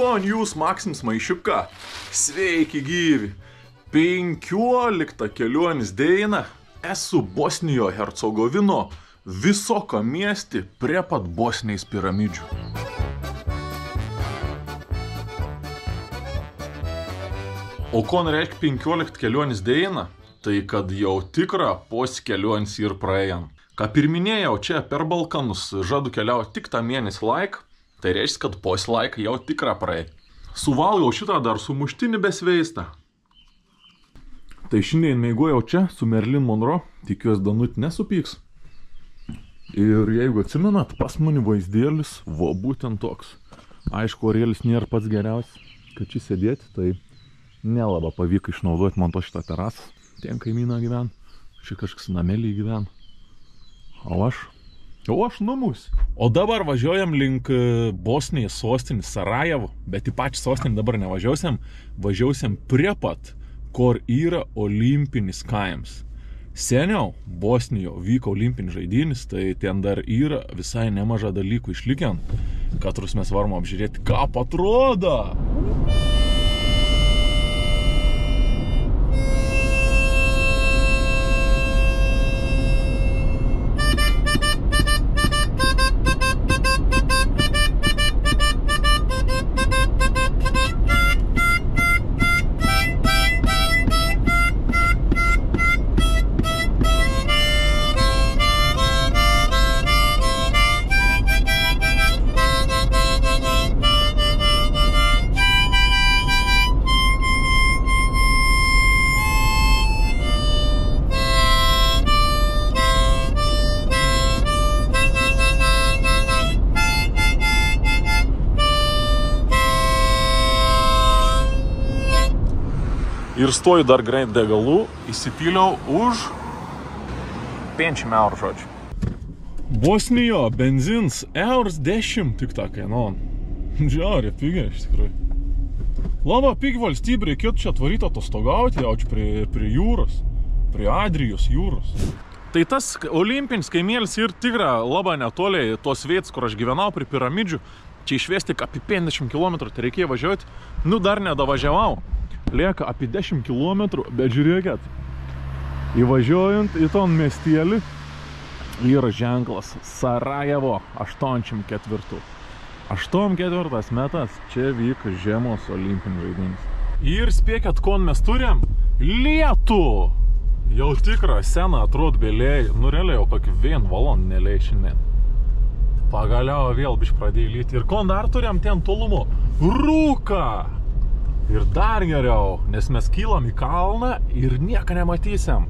Kon jūs Maksims Maišiuka. Sveiki gyvi. 15 kelionės diena. Esu Bosnijo Hercegovino Visoka miesti prie pat Bosnijos piramidžių. O ko reiškia 15 kelionės diena? Tai kad jau tikrą pos kelionės ir praėjom. Ką pirminėjau, čia per Balkanus žadu keliauti tik tą mėnesį laiką. Tai reiškia, kad pos laiką jau tikrą praėjau. Suvalgau šitą dar sumuštinį besveistą. Tai šiandien meigojau čia su Marilyn Monroe. Tikiuosi Danut nesupyks. Ir jeigu atsimenat, pas mani vaizdėlis, va būtent toks. Aišku, orėlis nėra pats geriausias, kad čia sėdėti, tai nelaba pavyko išnaudoti man to šitą terasą. Tien kaimyną gyven, čia kažkas namelį gyven. O aš namus. O dabar važiuojam link Bosnijos sostinės Sarajevo, bet į pačią sostinę dabar nevažiuosim, važiuosim prie pat, kur yra olimpinis kaimas. Seniau Bosnijoje vyko olimpinis žaidynis, tai ten dar yra visai nemaža dalykų išlikę, katrus mes varom apžiūrėti, ką atrodo. Ir stoju dar greit degalų, įsipyliau už 5 eurų, žodžiu. Bosnijo benzins euras 10 tik tą kainuon. Žiaurė pigiai, iš tikrųjų. Labai pigi valstybė, reikėtų čia atvaryti atostogauti, jaučiu prie jūros, prie Adrijos jūros. Tai tas olimpinis kaimėlis ir tikra labai netoliai tos vietos, kur aš gyvenau prie piramidžių. Čia išvesti apie 50 km, tai reikėjo važiuoti. Nu, dar nedavažiavau. Lieka apie 10 km, bet žiūrėkit, įvažiuojant į ton miestelį yra ženklas Sarajevo 84. 84 metas čia vyko žiemos olimpinis žaidynis. Ir spėkit, ko mes turim? Lietų! Jau tikrą seną atrodo bėliai, nu realiai jau kokį 1 valandą neliai šiandien. Pagaliau vėl biškį pradėjo lyti. Ir ko dar turim ten tolumo? Rūką! Ir dar geriau, nes mes kylam į kalną ir nieką nematysim.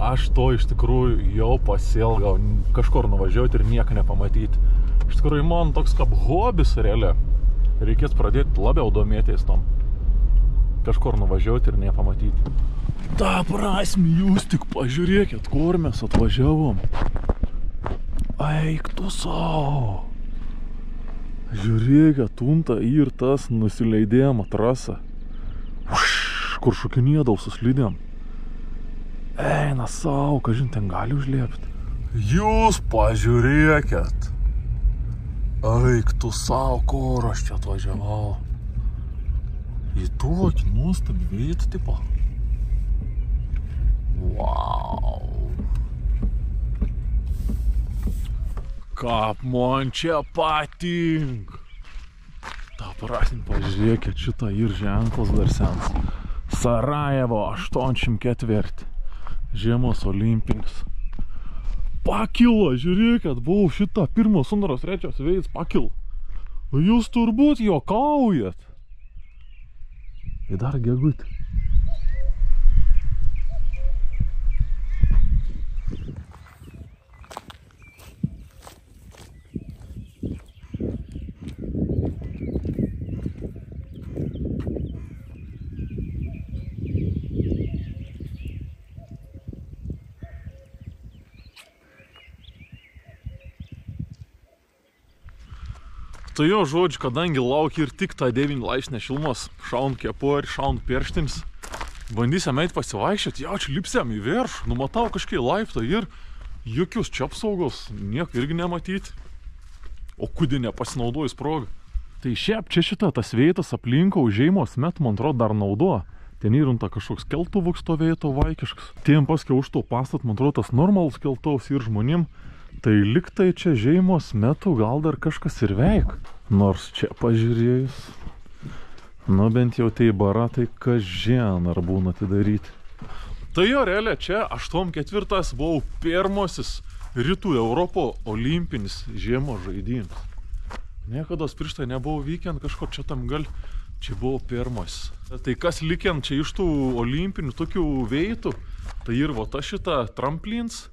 Aš to iš tikrųjų jau pasiilgau kažkur nuvažiuoti ir nieką nepamatyti. Iš tikrųjų, man toks kaip hobis realiai. Reikės pradėti labiau domėtis tom. Kažkur nuvažiuoti ir nepamatyti. Ta prasme, jūs tik pažiūrėkit, kur mes atvažiavom. Eik tu savo. Žiūrėkit, tunta ir tas nusileidėjama trasa. Kur šokinėdau su slidėm. Eina savo, kažin ten gali užliepti. Jūs pažiūrėkit. Eik tu savo, kur aš čia atvažiavau. Į tokį nuostabį vietą tipo. Wow. Kaip man čia patink. Ta prasme, pažiūrėkit, šitą ir ženklas dar sens. Sarajevo 84. Žiemos olimpinis. Pakilo, žiūrėkit, buvau šitą 1, 2, 3 veids pakilo. Jūs turbūt juokaujat. Ir dar gegutį. Tai jo žodžiu, kadangi laukia ir tik tą 9 laipsnio šilumos, šaun kepurį, šaun pirštinis, bandysim eit pasivaikščioti, jau čia lipsiam į viršų, numatau kažkai laiptą ir jokius čia apsaugos, nieko irgi nematyti. O kudį nepasinaudojus progą. Tai šiaip čia šitą tas veitas aplinko užėjimos metu, man atrodo, dar naudoja. Ten įrunta kažkoks keltuvuk stovėto vaikiškas. Tiem paskiau už to pastat, man atrodo, tas normalus keltaus ir žmonėm. Tai liktai čia žeimos metu gal dar kažkas ir veik. Nors čia pažiūrėjus. Nu bent jau tai bara, tai kažin ar būna atidaryti. Tai jo, realiai čia 84 buvau pirmasis Rytų Europo olimpinis žiemos žaidimas. Niekados prieš tai nebuvau vykiant kažko čia tam gal, čia buvo pirmas. Tai kas likiant čia iš tų olimpinių tokių veitų, tai ir va ta šita tramplins,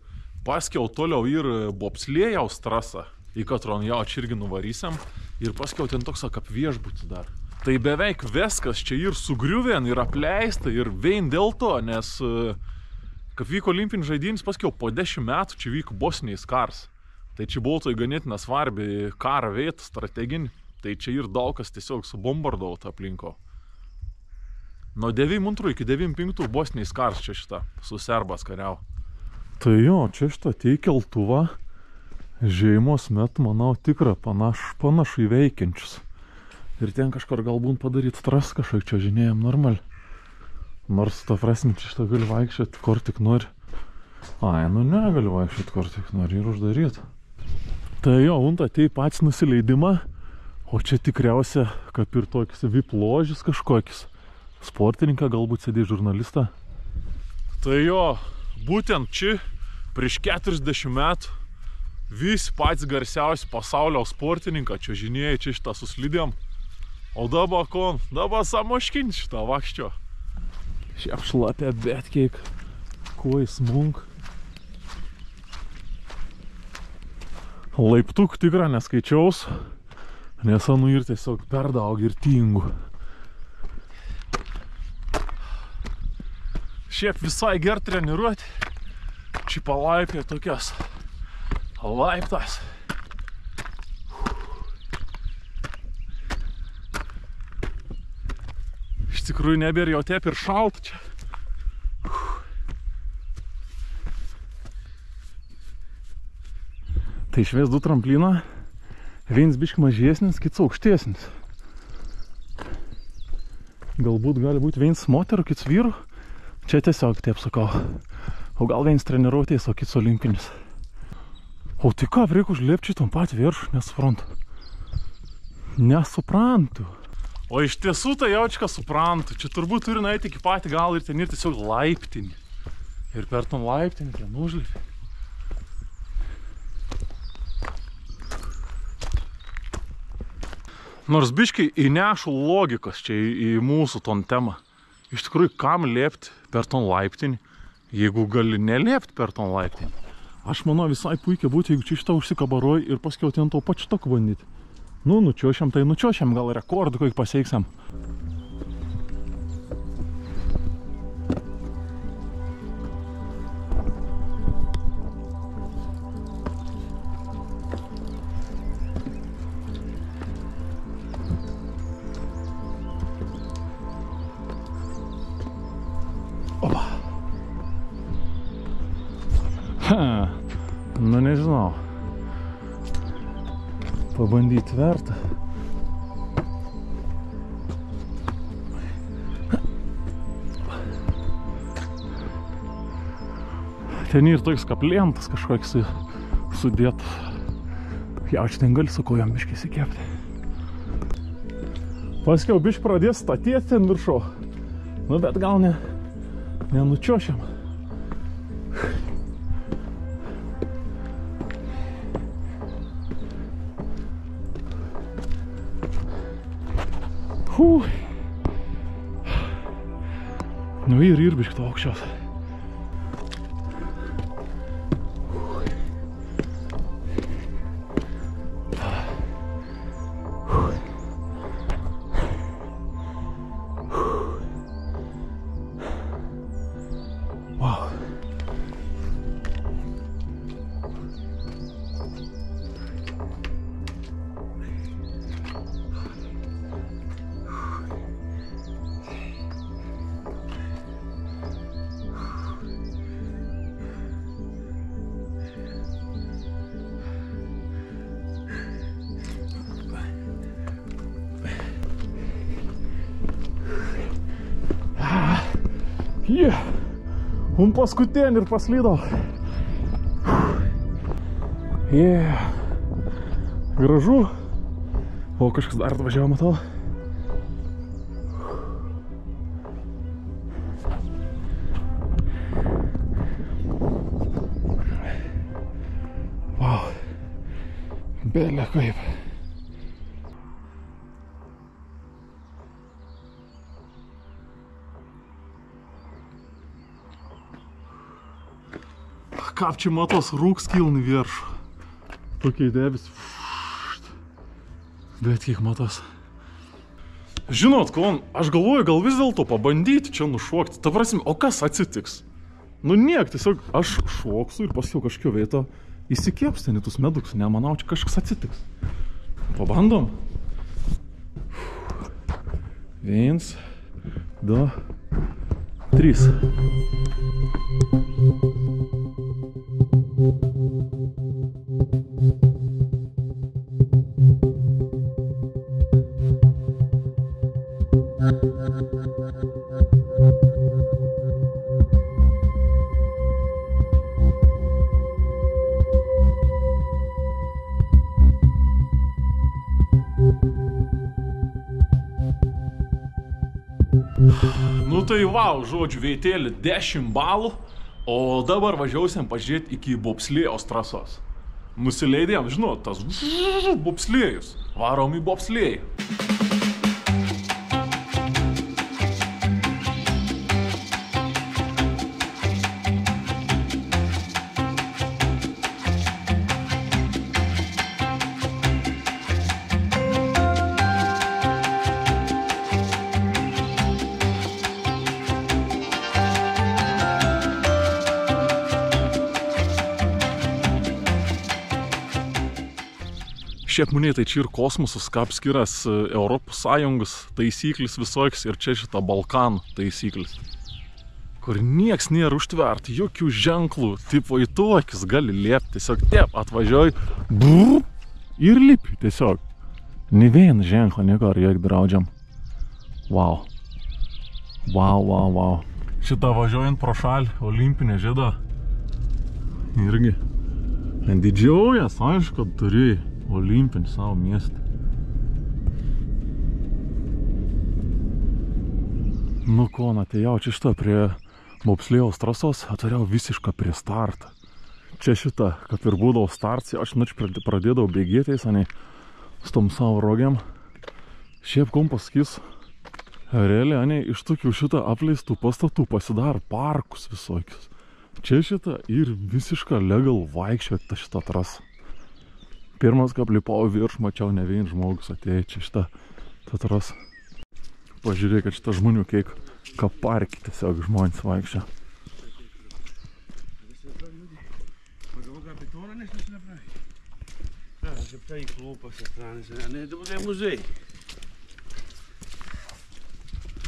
paskiau toliau ir bobslėjaus trasą, į katron jau čia irgi nuvarysiam, ir paskiau ten toks kaip viešbutis dar. Tai beveik viskas čia ir sugriuvien, ir apleista, ir vein dėl to, nes kaip vyko olimpinis žaidinis, paskiau po 10 metų čia vyko Bosnijos karas. Tai čia buvo tai ganėtina svarbi karo vieta, strateginė. Tai čia ir daug kas tiesiog subombardavo tą aplinko. Nuo 92 iki 95 Bosnijos karas čia šitą su serbas kariavo. Tai jo, čia šitą keltuvą žiemos metu, manau, tikra panašu į veikiančius. Ir ten kažkur galbūt padaryti tras kažkaip čia žinėjom normal. Nors ta prasme čia šitą gali vaikščioti, kur tik nori. Ai, nu negali vaikščioti, kur tik nori ir uždaryti. Tai jo, unta atei pats nusileidimą, o čia tikriausia, kaip ir tokis VIP ložis kažkokis. Sportininką galbūt sėdė žurnalistą. Tai jo, būtent čia prieš 40 metų visi patys garsiausi pasaulio sportininką čia žinėjai, čia šitą suslidėm. O dabar kon, dabar samoškinti šitą vakščio. Šiaip šlapia, bet kiek kuo įsmunk. Laiptuk tikrą neskaičiaus, nes anu ir tiesiog per daug ir tingų. Šiaip visai ger treniruoti. Čia palaipė tokias laiptas. Iš tikrųjų nebėra jau taip ir šalta čia. Tai išvės du trampliną. Vienas biški mažesnis, kits aukštesnis. Galbūt gali būti vienas moterų, kits vyrų. Čia tiesiog taip sakau. O gal vienas treniruotės, o kits olimpinis. O tai ką, reikia užliepti tom pat viršų, nesuprantu. Nesuprantu. O iš tiesų tai jaučiu, ką suprantu. Čia turbūt turi nueiti iki patį gal ir ten ir tiesiog laiptinį. Ir per tom laiptinį ten užlipi. Nors biškai įnešu logikos čia į mūsų ton temą. Iš tikrųjų, kam liepti per ton laiptinį, jeigu gali neliepti per ton laiptinį? Aš manau visai puikiai būtų, jeigu čia šitą užsikabaroj ir paskiau ten to pačiu toku bandyti. Nu, nučiošiam, tai nučiošiam, gal rekordų kokį pasieksam. Opa. Nu, nežinau. Pabandyti verta. Ten ir toks kaplentas kažkoks sudėtas. Jau čia ten gali su kojom biškai įsikepti. Paskiau biškai pradės statėti ten viršau. Nu, bet gal nenučiošiam. Nu ir biškai to aukščiaus. Un paskutinį ir paslydau. Gražu. O kažkas dar atvažiavo, matau. Vau. Belė kaip. Kaip čia matos, rūks kilni viršų. Tokiai debes. Bet kiek matos. Žinot, kon, aš galvoju, gal vis dėlto pabandyti čia nušokti. Ta prasme, o kas atsitiks? Nu niek, tiesiog aš šoksiu ir paskiau kažkio vieto įsikėpstinį tus medukus. Nemanau, čia kažkas atsitiks. Pabandom. 1, 2, 3. Nu tai vau, žodžiu, veitėlį 10 balų, o dabar važiausim pažiūrėti iki bobslėjos trasos. Nusileidėm, žinot, tas bobslėjus. Varom į bobslėjį. Šiaip minėtai čia ir kosmosas, kaip skiras Europos Sąjungos taisyklis visoks ir čia šita Balkanų taisyklis. Kur nieks nėra užtverti, jokių ženklų, tipo į tokius gali liepti, tiesiog taip atvažiuoji, ir lipi tiesiog. Ne vieną ženklą nieko ar jok draudžiam. Vau. Vau. Šitą važiuojant pro šalį, olimpinė žiedą. Irgi. Didžiaujas, aišku, turi olimpinį savo miestą. Nu ko, atėjau čia šitą prie bobslėjaus trasos, atėjau visišką prie startą. Čia šitą, kaip ir būdavo starts, aš pradėdavau bėgėtais, su tom savo rogiam. Šiaip kom pasakys, realiai, iš tokių šitą apleistų pastatų pasidaro parkus visokius. Čia šitą ir visišką legal vaikščioti šitą trasą. Pirmas, kaip lipau virš, mačiau ne vien žmogus atėjo čia šitą trasą. Pažiūrėk, kad šitą žmonių kiek parke tiesiog žmonės vaikščia.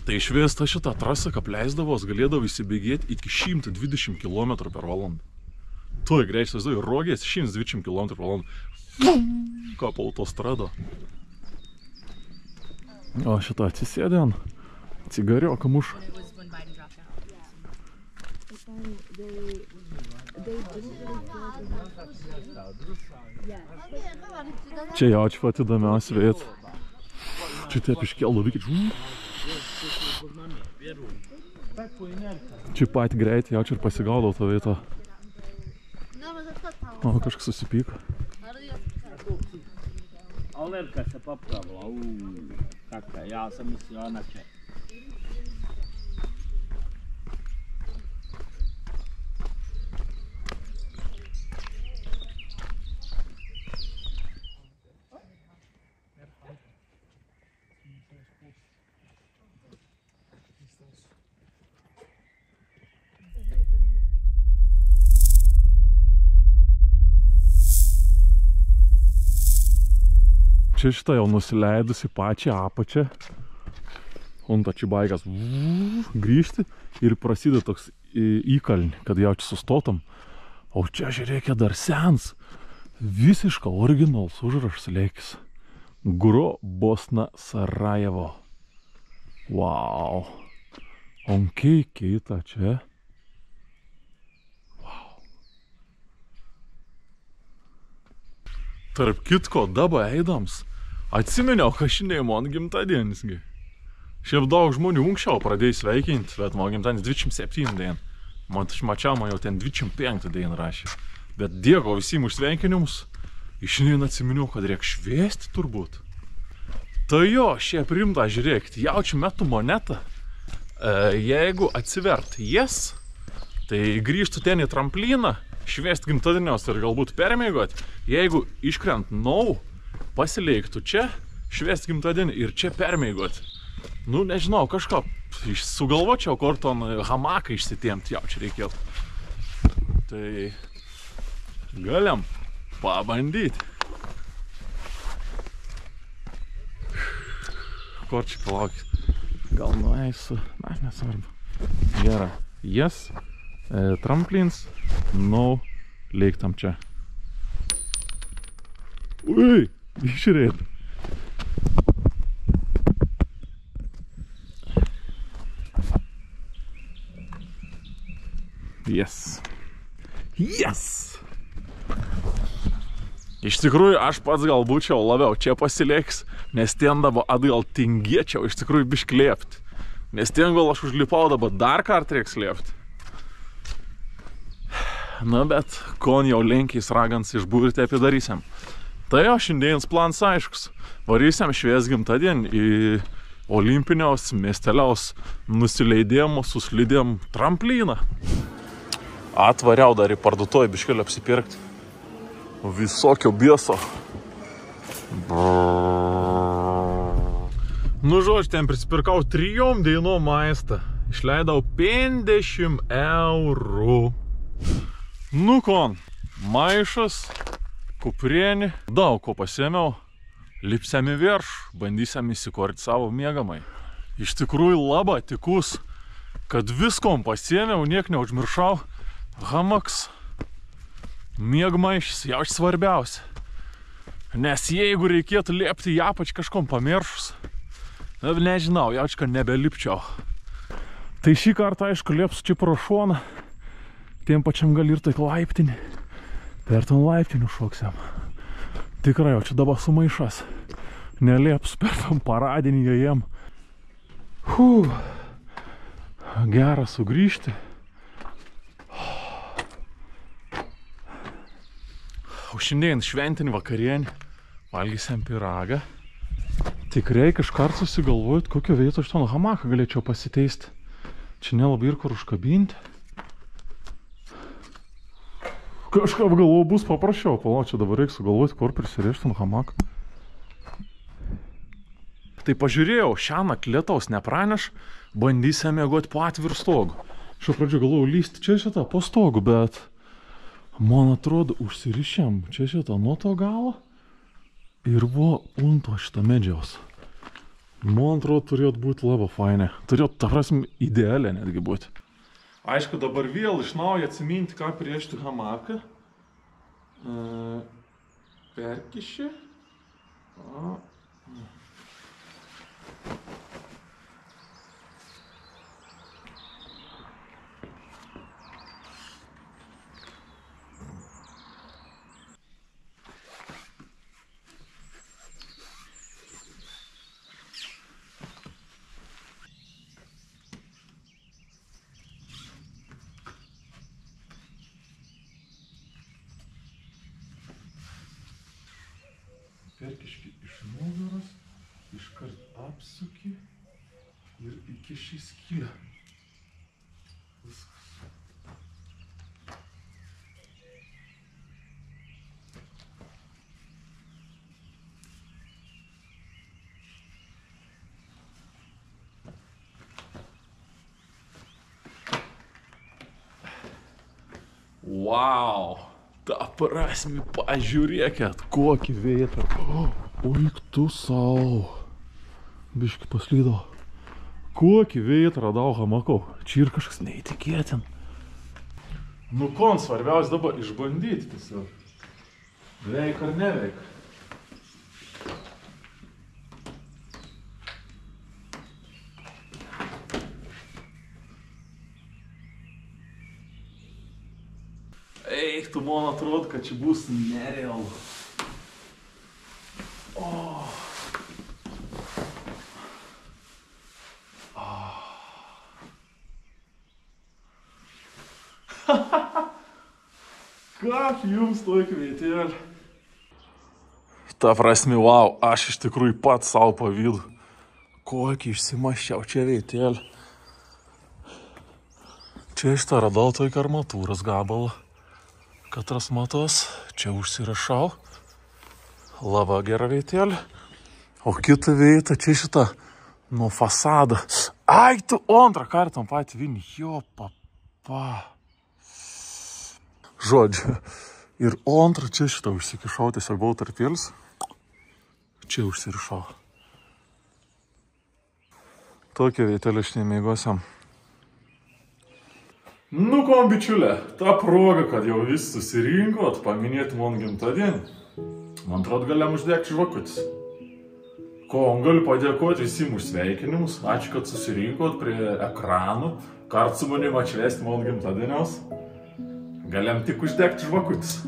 Tai išvesta šitą trasą, kaip leisdavos, galėdavo įsibėgėti iki 120 km per valandą. Tuoj greičiai, rogės 120 km per valandą. Kaip autostrada. O šitą atsisėdė ant cigarioką muš. Čia jaučiu pat įdomiausia vieta. Čia taip iškeldo vykit. Čia pat greit jaučiu ir pasigaudau tą vietą. O, kažkas susipyko. Alerka se popravila, kakva, ja sam mislio ona će. Čia šitą jau nusileidus į pačią apačią. Unta čia baigas grįžti ir prasideda toks įkalnį, kad jau čia sustotam. O čia žiūrėkė dar sens. Visiška originals užrašas leikis. Gro Bosna Sarajevo. Wow. Onkiai keita čia. Wow. Tarp kitko, dabar eidams, atsiminiau, kad šiandien man gimtadienisgi. Šiaip daug žmonių anksčiau pradėjo sveikinti, bet mano gimtadienis 27 dien. Mačiau, man jau ten 25 dien rašė. Bet dėko visiems už sveikinimus. Iš šiandien atsiminiau, kad reikia šviesti turbūt. Tai jo, šiaip rimta, žiūrėkit, jaučiu metu monetą. Jeigu atsivert yes, tai grįžtų ten į trampliną, šviest gimtadienios ir galbūt permėgot. Jeigu iškrent no, pasileiktų čia, šviest gimtadienį ir čia permėgot. Nu, nežinau, kažką sugalvočiau, kur ton hamaką išsitėmti, jau čia reikėtų. Tai galim pabandyti. Kur čia palaukit? Gal nueisiu, na, nesvarbu. Gerai. Yes, tramplins, no, leiktam čia. Ui, išrėt. Yes. Yes! Iš tikrųjų, aš pats gal būčiau labiau čia pasilieks, nes ten dabar atgal tingėčiau iš tikrųjų bišklėpti. Nes ten gal aš užlipau dabar dar kartą reiks lėpti. Na, bet kon jau lenkiais ragans išbūrti apidarysiam. Tai jo, šiandienis plans aiškus. Varysiam švies gimtadien į olimpiniaus miesteliaus nusileidėjimo su slidėm trampliną. Atvariau dar į parduotuvę biškelį apsipirkti. Visokio bieso. Nu, žodžiu, ten prisipirkau 3 dienom maistą. Išleidau 50 eurų. Nu, kon, maišas, kuprienį, daug ko pasėmiau. Lipsiam į viršų, bandysiam įsikorti savo miegamai. Iš tikrųjų labai tikus, kad viskom pasėmiau, niek neužmiršau. Hamaks, miegmaišis, jau svarbiausia. Nes jeigu reikėtų liepti į apač kažkom pamiršus, nežinau, jaučka nebelipčiau. Tai šį kartą, aišku, liepsiu čia pro šoną. Tiem pačiam gal ir tai laiptinį. Per ton laiptinių šoksiam. Tikrai, jau čia dabar sumaišas. Neliepsiu per ton paradinį jiem. Gera sugrįžti. O šiandien šventinį vakarienį valgysiam pyragą. Tikrai kažkart susigalvojot, kokio vieto aš ten hamaką galėčiau pasiteisti. Čia nelabai ir kur užkabinti. Kažką apgalvoju bus paprasčiau. Palauk, čia dabar reikia sugalvoti, kur prisirėžti ten hamaką. Tai pažiūrėjau, šiąnakt lietaus nepraneš, bandysiam miegoti po atviru stogu. Šio pradžio galvojau lysti čia šitą po stogu, bet man atrodo užsirišėm čia šitą nuo to galo ir buvo unto šitą medžiaus. Man atrodo turėtų būti labai fainė. Turėtų, ta prasme, idealiai netgi būti. Aišku, dabar vėl iš naujo atsiminti, ką priešti hamaką. Perkiši. Perkiški iš nugaros, iškart apsuki ir įkiši skyrą. Viskas. Wow! Ta prasme, pažiūrėkit, kokį vėtrą. Oik tu sau. Biški paslydo. Kokį vėtrą dau hamakau. Čia ir kažkas neįtikėtin. Nu kon, svarbiausia dabar išbandyti tiesiog. Veik ar neveik. Eik, tu man atrodo, kad čia bus nerealu. Как jums tokį vietėlį? Ta prasme, wow, aš iš tikrųjų pats savo pavydu. Kokį išsimaščiau čia vietėlį. Čia iš tą radau tokį armatūros gabalą. Katras matos, čia užsirašau. Laba gera vietėlį. O kita vieta, čia šitą nuo fasadą. Ai, tu antrą kartą patį vinį. Jo, papa. Žodžiu. Ir antrą čia šitą užsikišau, tiesiog buvau tarpėlis. Čia užsirišau. Tokia vietėlė aš nemėgosiam. Nu, kom, bičiulė, ta proga, kad jau vis susirinkot, paminėti man gimtadienį. Man atrodo, galiam uždegti žvakutis. Ko, galiu padėkoti visiems už sveikinimus. Ačiū, kad susirinkot prie ekranų. Kart su manim atšvesti man gimtadieniaus. Galiam tik uždegti žvakutis.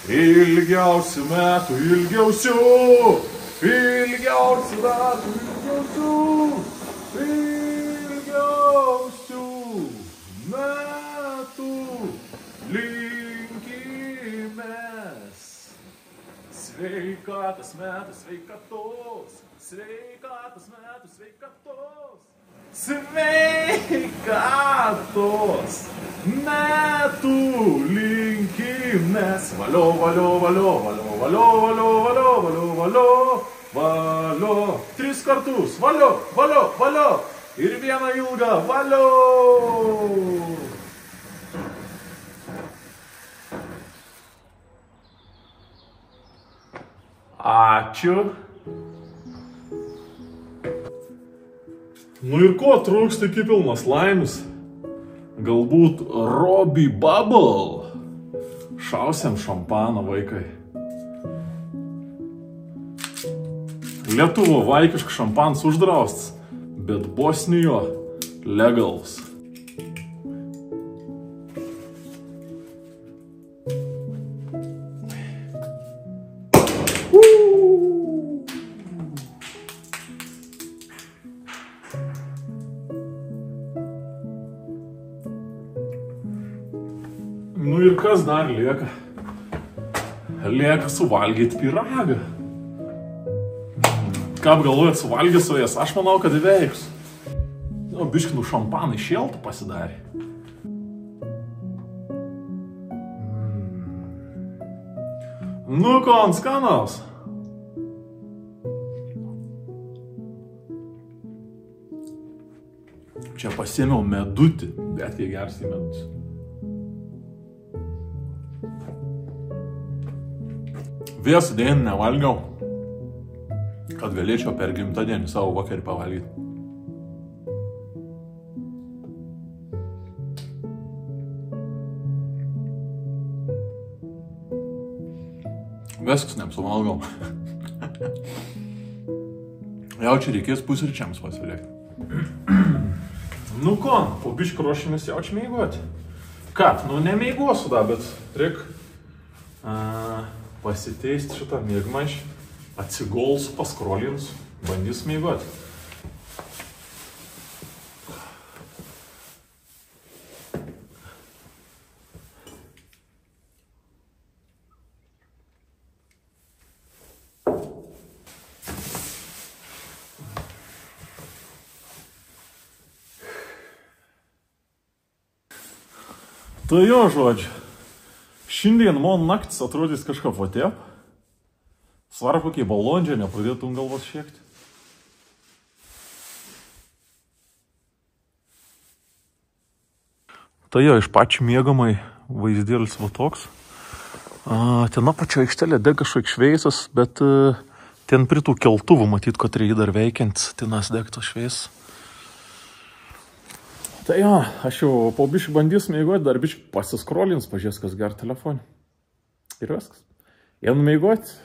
Ilgiausių metų, ilgiausių metų linkimės. Sveikatos metų, sveikatos. Sveikatos metų, sveikatos. Sveikatos metų linkimės. Valio, valio, valio, valio, valio, valio, valio, valio, valio, valio. 3 kartus. Valio, valio, valio. Ir vieną ilgą. Valio. Ačiū. Nu ir ko trūksta iki pilnas laimis? Galbūt Robbie Bubble. Šausiam šampaną, vaikai. Lietuvo vaikiškas šampanas uždraustas, bet Bosnijo legals. Nu ir kas dar lieka? Lieka suvalgyti pyragą. Ką apgalvojat suvalgyti su jas? Aš manau, kad įveiks. Nu, biškinų šampanai šėltų pasidarė. Nu, kon skanaus. Čia pasiėmiau medutį, bet jie geras į medus. Vėsų dienį nevalgiau, kad galėčiau per gimtadienį savo vakarį pavalgyti. Viskas neapsuvalgau. Jau čia reikės pusryčiams pasiliekti. Nu ko, po biškį ruošimės jau čia mėgoti. Ką, nu nemėgosiu da, bet reik pasiteisti šitą mėgmaišį, atsigolsiu, paskrolinsiu, bandys mėgoti. Tai jo, žodžiu. Šiandien man naktis atrodys kažką vatėp. Svarbu, kai balandžio nepradėtum galvos šiekti. Tai jo, iš pačių mėgamai vaizdėlis va toks. Ten apačio aikštelė dega kažkoks šveisas, bet Ten prie tų keltuvų matyt, kad reikia dar veikiant, tinas degto švies. Tai jo, aš jau po biškį bandysiu mėgoti, dar biškį pasiskrolins, pažiūrės, kas ger telefonį. Ir viskas. Jeigu mėgoti,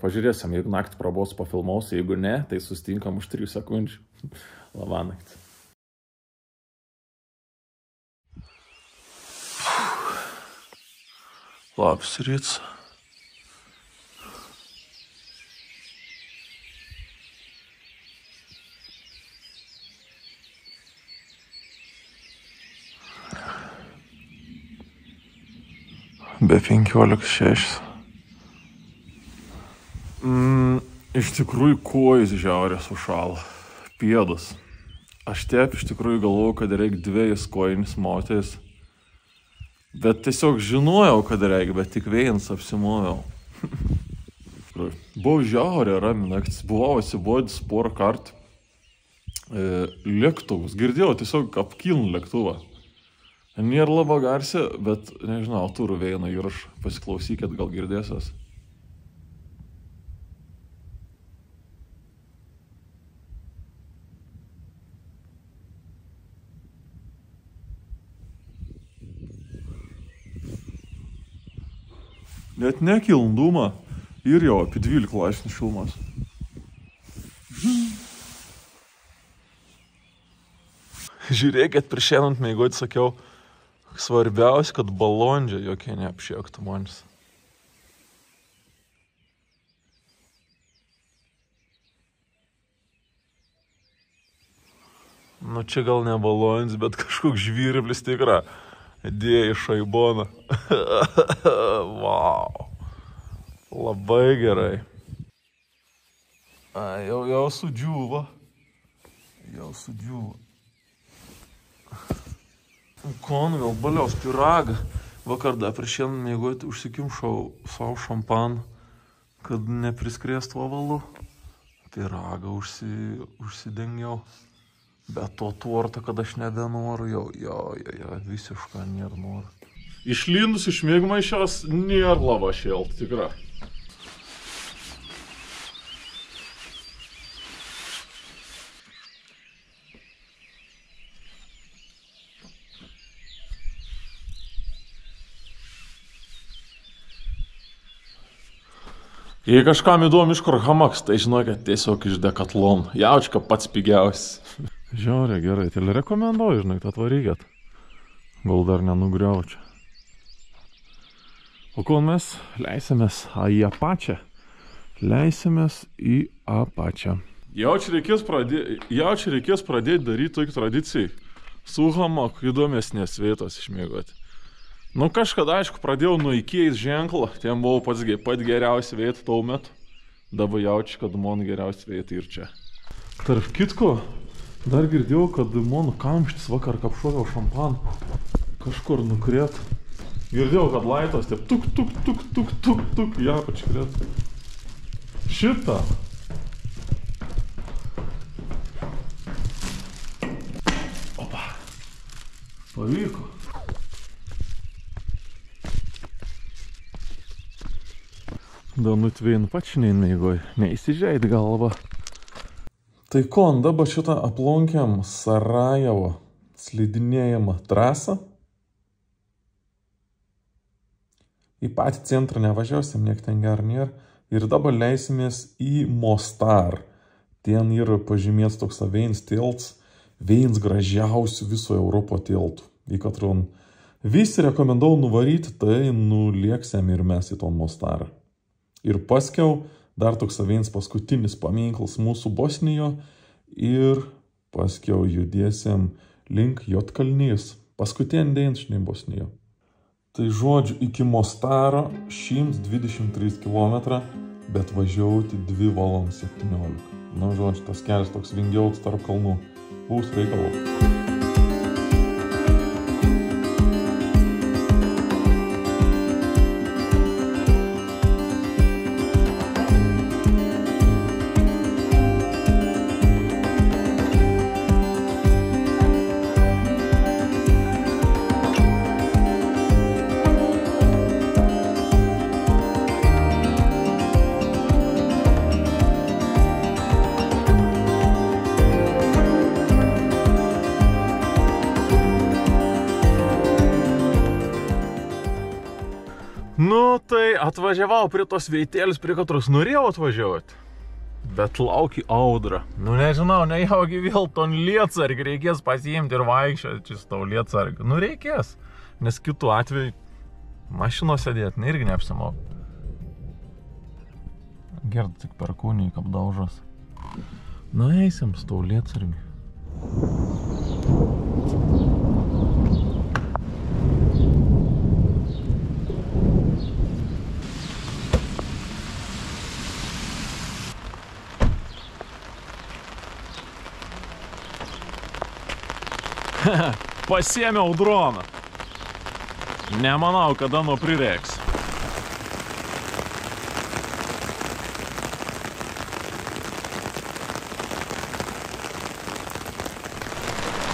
pažiūrėsim, jeigu naktį prabos pafilmausiu, jeigu ne, tai sustinkam už 3 sekundžių. Labanakt. Labas ryts. Be 15:06. Iš tikrųjų kojas žiaurė sušalo. Pėdas. Aš taip iš tikrųjų galvojau, kad reikia 2 kojinis moteris. Bet tiesiog žinojau, kad reikia, bet tik vienas apsimoviau. Buvo žiaurė rami naktis. Buvau atsibodęs porą kartų. Lėktuvus. Girdėjau tiesiog apkilnų lėktuvą. Nėra labai garsi, bet nežinau, turiu vieną įrašą. Pasiklausykit, gal girdėsios. Net nekildumą ir jau apie 12 laipsnių šilumos. Žiūrėkit, prieš einant mėgoti sakiau, svarbiausia, kad balondžia jokie neapšiektų manis. Nu čia gal ne balondžia, bet kažkoks žvirblis tikra. Dėjai šaiboną. Wow. Labai gerai. Jau sudžiūva. Kon, vėl baliaus piragą. Vakar dar prieš šiandien mėgoti užsikimšau savo šampaną, kad nepriskrėstų ovalu. Piragą užsidengiau. Bet to tortą, kad aš nebenoriu, jau visiškai nėra noriu. Išlindus iš mėgmaišios nėra lava šėlt, tikra. Jei kažkam įdomu, iš kur hamaks, tai žinokit, tiesiog iš Decathlon. Jaučka pats pigiausias. Žiaurė, gerai, tai rekomenduoju, žinai, atvarykit. Gal dar nenugriaučia. O kol mes leisimės į apačią. Jau čia reikės pradėti daryti tokį tradicijai. Su hamaku įdomesnės vietos išmėgoti. Nu kažkada, aišku, pradėjau nuo Ikėjos ženklą. Ten buvau pats geriausia vieta tau metu. Dabar jaučiu, kad man geriausia vieta ir čia. Tarp kitko, dar girdėjau, kad mano kamštis vakar kapšoviau šampaną. Kažkur nukrėt. Girdėjau, kad laitos taip tuk, ją pačkrėt. Šitą. Opa. Pavyko. Danutvein pačiniai mėgoj, neįsižeid galvą. Tai ko, dabar šitą aplonkėm Sarajevo slidinėjimą trasą. Į patį centrą nevažiuosim, niek ten ger nėra. Ir dabar leisimės į Mostar. Ten yra pažymėts toks Veins tiltas, vienas gražiausių viso Europo tiltų. Į katron visi rekomendau nuvaryti, tai nulieksim ir mes į ton Mostarą. Ir paskiau dar toks vienas paskutinis paminklas mūsų Bosnijo ir paskiau judėsim link Jotkalnijos. Paskutinį dienšnį Bosnijo. Tai žodžiu, iki Mostaro 123 km, bet važiuoti 2 valandas 17. Na, žodžiu, tas kelias toks vingiauts tarp kalnų. Bus reikalų. Nu, tai atvažiavau prie tos veitėlis, prie katros norėjau atvažiuoti. Bet lauki audra. Nu, nežinau, nejaugi vėl ton lietsargį reikės pasiimti ir vaikščioti čia tau lietsargį. Nu, reikės. Nes kitų atveju mašinos sėdėti, irgi neapsimau. Gerd tik per kūnį apdaužas. Nu, eisim su tau lietsargį. Pasiėmiau droną. Nemanau, kada nuo prireiks.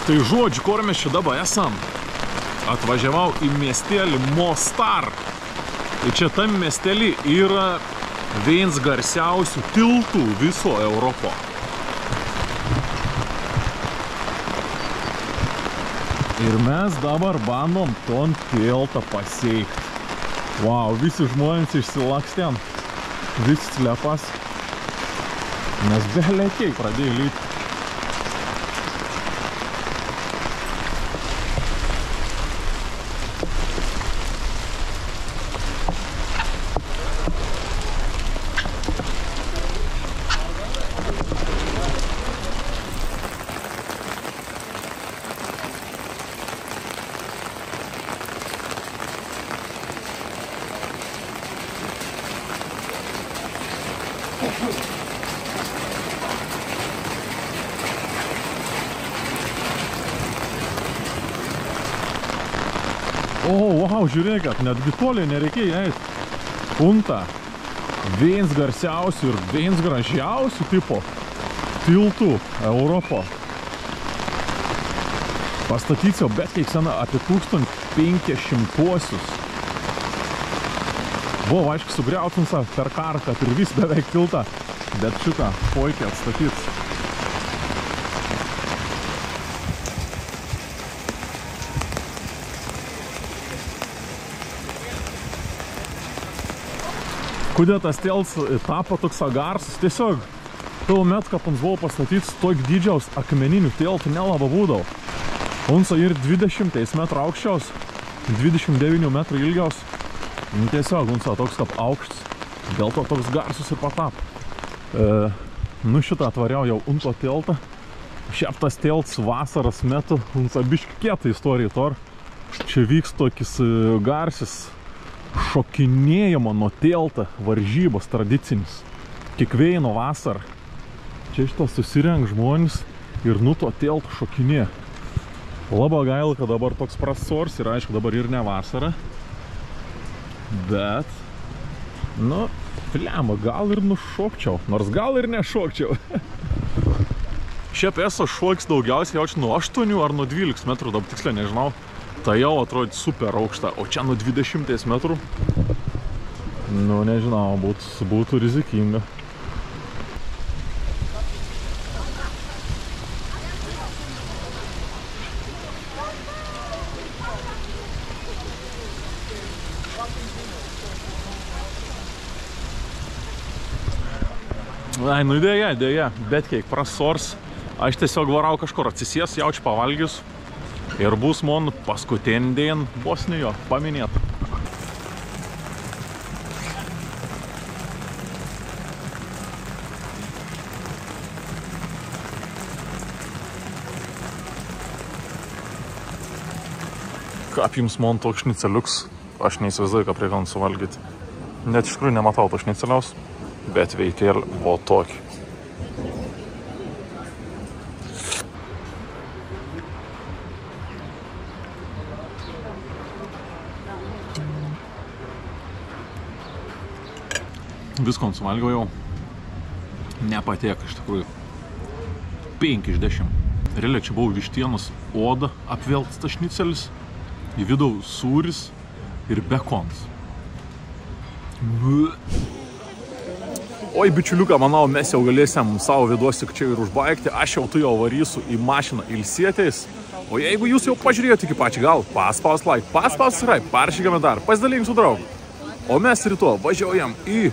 Tai žodžiu, kur mes čia dabar esam? Atvažiavau į miestelį Mostar. Tai čia tam miestelį yra vienas garsiausių tiltų viso Europo. Ir mes dabar bandom ton tiltą pasiekti. Wow, visi žmonės išsilakstėm. Visi slepas. Nes belėkiai pradėjo lyti. O, wow, žiūrėkit, netgi toliai nereikėjo eiti. Punta. Vienas garsiausių ir vienas gražiausių tipo tiltų Europo. Pastatyts jau bet kiek sena apie 1500-uosius. Buvo, aišku, sugriautinsa per karą, kad ir vis beveik tiltą, bet šitą puikiai atstatyts. Kodėl tas tiltas tapo toks garsus? Tiesiog tuo metu, kad mums buvo pastatyts tokį didžiaus akmeninių tiltų nelaba būdavo. Unso ir 20 metrų aukščiaus, 29 metrų ilgiaus. Tiesiog unso toks kaip aukštas, dėl to toks garsus ir patap. Nu šitą atvariau jau unto tiltą. Šiaip tas tiltas vasaros metu, unso biški kietą istoriją tor. Čia vyks tokis garsis šokinėjimo nuo tiltą varžybos tradicinis. Kiekvieno vasarą. Čia šitą susirenk žmonės ir nu to tiltą šokinė. Labai gaila, kad dabar toks prasors ir aišku dabar ir ne vasara. Bet, nu, fliama, gal ir nušokčiau, nors gal ir nešokčiau. Šiaip esu šoks daugiausiai jaučiu nuo 8 ar nuo 12 metrų, dabar tiksliai nežinau. Tai jau atrodė super aukšta, o čia nuo 20 metrų. Nu, nežinau, būtų rizikinga. Ai, nu dėja, bet kiek prasors. Aš tiesiog varau kažkur atsisės, jaučiu pavalgius. Ir bus man paskutinį dieną Bosnijoje paminėta. Kaip jums man toks šniceliuks, aš neįsivaizduoju, ką prie galim suvalgyti. Net iš tikrųjų nematau to šniceliaus, bet veikėlį buvo tokį. Viskon suvalgiau jau. Nepatiek iš tikrųjų. 5 iš 10. Realiai čia buvo vištienos oda apveltas tas šnicelis, į vidų sūris ir bekonas. Oi, bičiuliuką, manau, mes jau galėsim savo viduos tik čia ir užbaigti. Aš jau tu jau varysiu į mašiną ilsėtis. O jeigu jūs jau pažiūrėjote iki pačią gal, paspaus like, paspaus subscribe, parašykime dar, pasidalink su draugu. O mes ryto važiuojam į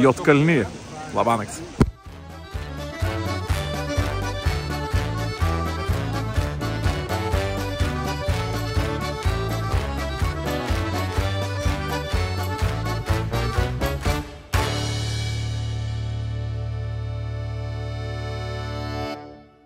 Jotkalnį. Labanakts.